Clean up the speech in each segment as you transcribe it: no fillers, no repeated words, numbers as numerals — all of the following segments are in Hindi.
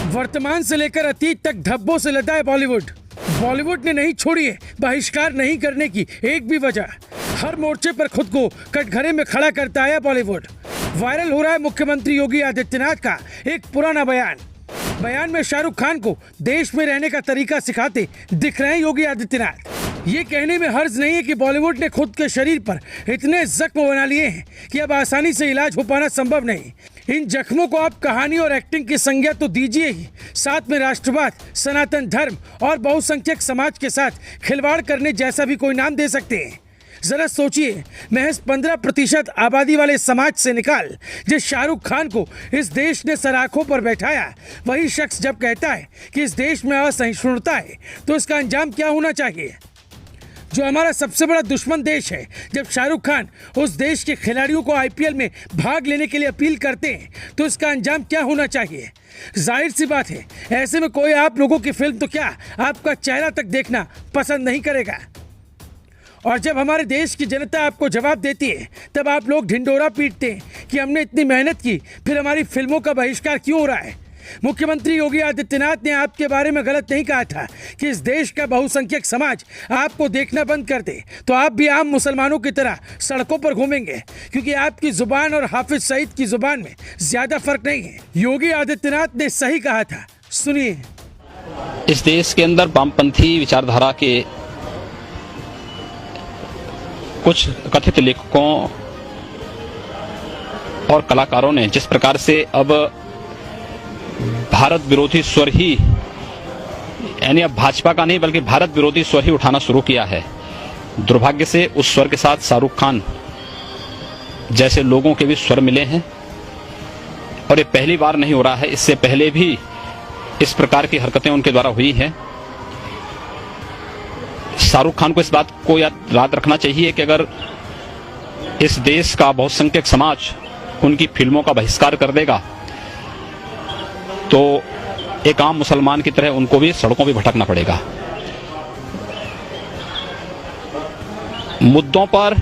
वर्तमान से लेकर अतीत तक धब्बों से लदा है बॉलीवुड। बॉलीवुड ने नहीं छोड़ी है बहिष्कार नहीं करने की एक भी वजह। हर मोर्चे पर खुद को कटघरे में खड़ा करता आया बॉलीवुड। वायरल हो रहा है मुख्यमंत्री योगी आदित्यनाथ का एक पुराना बयान में शाहरुख खान को देश में रहने का तरीका सिखाते दिख रहे हैं योगी आदित्यनाथ। ये कहने में हर्ज नहीं है कि बॉलीवुड ने खुद के शरीर पर इतने जख्म बना लिए हैं कि अब आसानी से इलाज हो पाना संभव नहीं। इन जख्मों को आप कहानी और एक्टिंग की संज्ञा तो दीजिए ही, साथ में राष्ट्रवाद, सनातन धर्म और बहुसंख्यक समाज के साथ खिलवाड़ करने जैसा भी कोई नाम दे सकते हैं। जरा सोचिए, महज 15% आबादी वाले समाज से निकाल जिस शाहरुख खान को इस देश ने सराखों पर बैठाया, वही शख्स जब कहता है कि इस देश में असहिष्णुता है तो इसका अंजाम क्या होना चाहिए। जो हमारा सबसे बड़ा दुश्मन देश है, जब शाहरुख खान उस देश के खिलाड़ियों को आईपीएल में भाग लेने के लिए अपील करते हैं तो इसका अंजाम क्या होना चाहिए। जाहिर सी बात है, ऐसे में कोई आप लोगों की फिल्म तो क्या आपका चेहरा तक देखना पसंद नहीं करेगा। और जब हमारे देश की जनता आपको जवाब देती है तब आप लोग ढिंडोरा पीटते हैं कि हमने इतनी मेहनत की, फिर हमारी फिल्मों का बहिष्कार क्यों हो रहा है। मुख्यमंत्री योगी आदित्यनाथ ने आपके बारे में गलत नहीं कहा था कि इस देश का बहुसंख्यक समाज आपको देखना बंद कर दे तो आप भी आम मुसलमानों की तरह सड़कों पर घूमेंगे, क्योंकि आपकी जुबान और हाफिज सईद की जुबान में ज्यादा फर्क नहीं है। योगी आदित्यनाथ ने सही कहा था, सुनिए। इस देश के अंदर वामपंथी विचारधारा के कुछ कथित लेखकों और कलाकारों ने जिस प्रकार से अब भारत विरोधी स्वर ही, यानी अब भाजपा का नहीं बल्कि भारत विरोधी स्वर ही उठाना शुरू किया है, दुर्भाग्य से उस स्वर के साथ शाहरुख खान जैसे लोगों के भी स्वर मिले हैं। और ये पहली बार नहीं हो रहा है, इससे पहले भी इस प्रकार की हरकतें उनके द्वारा हुई हैं। शाहरुख खान को इस बात को याद रखना चाहिए कि अगर इस देश का बहुसंख्यक समाज उनकी फिल्मों का बहिष्कार कर देगा तो एक आम मुसलमान की तरह उनको भी सड़कों पे भटकना पड़ेगा। मुद्दों पर,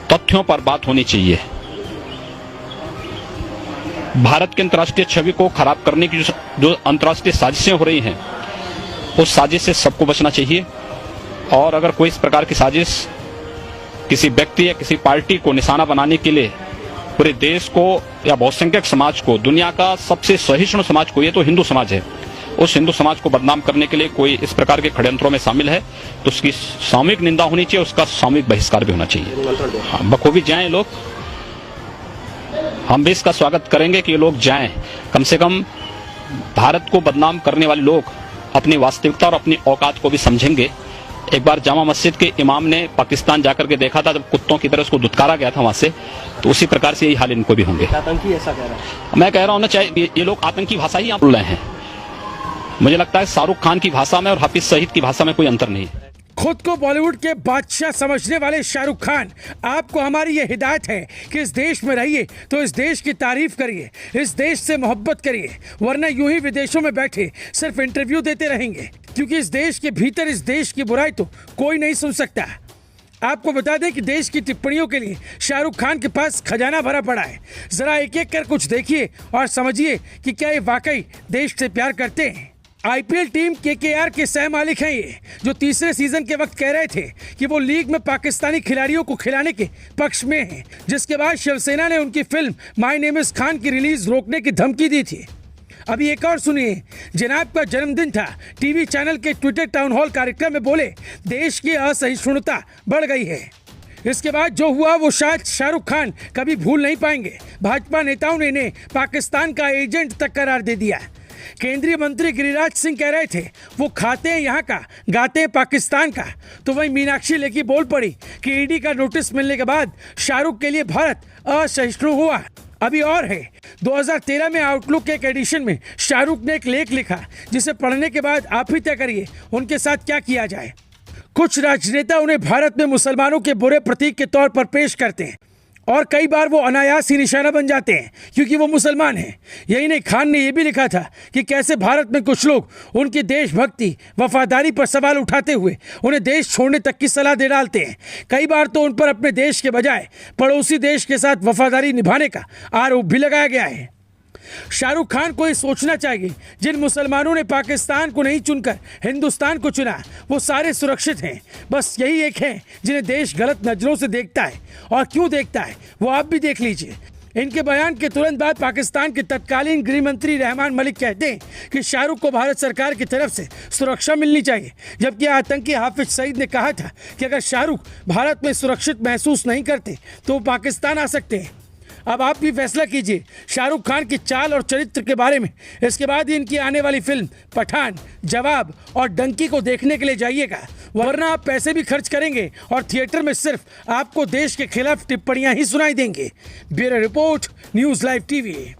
तथ्यों पर बात होनी चाहिए। भारत की अंतर्राष्ट्रीय छवि को खराब करने की जो अंतर्राष्ट्रीय साजिशें हो रही हैं, उस साजिश से सबको बचना चाहिए। और अगर कोई इस प्रकार की साजिश किसी व्यक्ति या किसी पार्टी को निशाना बनाने के लिए पूरे देश को या बहुसंख्यक समाज को, दुनिया का सबसे सहिष्णु समाज को, ये तो हिंदू समाज है, उस हिंदू समाज को बदनाम करने के लिए कोई इस प्रकार के षड्यंत्रों में शामिल है तो उसकी सामूहिक निंदा होनी चाहिए, उसका सामूहिक बहिष्कार भी होना चाहिए। बखूबी जाएं लोग, हम भी इसका स्वागत करेंगे कि ये लोग जाएं। कम से कम भारत को बदनाम करने वाले लोग अपनी वास्तविकता और अपनी औकात को भी समझेंगे। एक बार जामा मस्जिद के इमाम ने पाकिस्तान जाकर के देखा था, जब कुत्तों की तरह उसको दुत्कारा गया था वहां से, तो उसी प्रकार से यही हाल इनको भी होंगे। आतंकी ऐसा कह रहा है। मैं कह रहा हूं ना, चाहे ये लोग आतंकी भाषा ही बोल रहे हैं। मुझे लगता है शाहरुख खान की भाषा में और हाफिज सईद की भाषा में कोई अंतर नहीं है। खुद को बॉलीवुड के बादशाह समझने वाले शाहरुख खान, आपको हमारी ये हिदायत है कि इस देश में रहिए तो इस देश की तारीफ करिए, इस देश से मोहब्बत करिए, वरना यूं ही विदेशों में बैठे सिर्फ इंटरव्यू देते रहेंगे, क्योंकि इस देश के भीतर इस देश की बुराई तो कोई नहीं सुन सकता। आपको बता दें कि देश की टिप्पणियों के लिए शाहरुख खान के पास खजाना भरा पड़ा है। जरा एक एक कर कुछ देखिए और समझिए कि क्या ये वाकई देश से प्यार करते हैं। आईपीएल टीम केकेआर के सह मालिक हैं ये, जो तीसरे सीजन के वक्त कह रहे थे कि वो लीग में पाकिस्तानी खिलाड़ियों को खिलाने के पक्ष में हैं, जिसके बाद शिवसेना ने उनकी film my name is Khan की रिलीज रोकने की धमकी दी थी। अभी एक और सुनिए, जनाब का जन्मदिन था, टीवी चैनल के ट्विटर टाउन हॉल कार्यक्रम में बोले देश की असहिष्णुता बढ़ गई है। इसके बाद जो हुआ वो शायद शाहरुख खान कभी भूल नहीं पाएंगे। भाजपा नेताओं ने इन्हें पाकिस्तान का एजेंट तक करार दे दिया। केंद्रीय मंत्री गिरिराज सिंह कह रहे थे वो खाते हैं यहाँ का, गाते हैं पाकिस्तान का, तो वहीं मीनाक्षी लेखी बोल पड़ी कि ईडी का नोटिस मिलने के बाद शाहरुख के लिए भारत असहिष्णु हुआ। अभी और है, 2013 में आउटलुक के एक एडिशन में शाहरुख ने एक लेख लिखा, जिसे पढ़ने के बाद आप ही तय करिए उनके साथ क्या किया जाए। कुछ राजनेता उन्हें भारत में मुसलमानों के बुरे प्रतीक के तौर पर पेश करते हैं और कई बार वो अनायास ही निशाना बन जाते हैं क्योंकि वो मुसलमान हैं। यही नहीं, खान ने यह भी लिखा था कि कैसे भारत में कुछ लोग उनकी देशभक्ति, वफादारी पर सवाल उठाते हुए उन्हें देश छोड़ने तक की सलाह दे डालते हैं। कई बार तो उन पर अपने देश के बजाय पड़ोसी देश के साथ वफादारी निभाने का आरोप भी लगाया गया है। शाहरुख खान को ये सोचना चाहिए, जिन मुसलमानों ने पाकिस्तान को नहीं चुनकर हिंदुस्तान को चुना वो सारे सुरक्षित हैं। बस यही एक है जिन्हें देश गलत नजरों से देखता है, और क्यों देखता है वो आप भी देख लीजिए। इनके बयान के तुरंत बाद पाकिस्तान के तत्कालीन गृह मंत्री रहमान मलिक कहते हैं कि शाहरुख को भारत सरकार की तरफ से सुरक्षा मिलनी चाहिए, जबकि आतंकी हाफिज सईद ने कहा था कि अगर शाहरुख भारत में सुरक्षित महसूस नहीं करते तो वो पाकिस्तान आ सकते हैं। अब आप भी फैसला कीजिए शाहरुख खान की चाल और चरित्र के बारे में। इसके बाद ही इनकी आने वाली फिल्म पठान, जवाब और डंकी को देखने के लिए जाइएगा, वरना आप पैसे भी खर्च करेंगे और थिएटर में सिर्फ आपको देश के खिलाफ टिप्पणियां ही सुनाई देंगे। Bureau report, news live TV.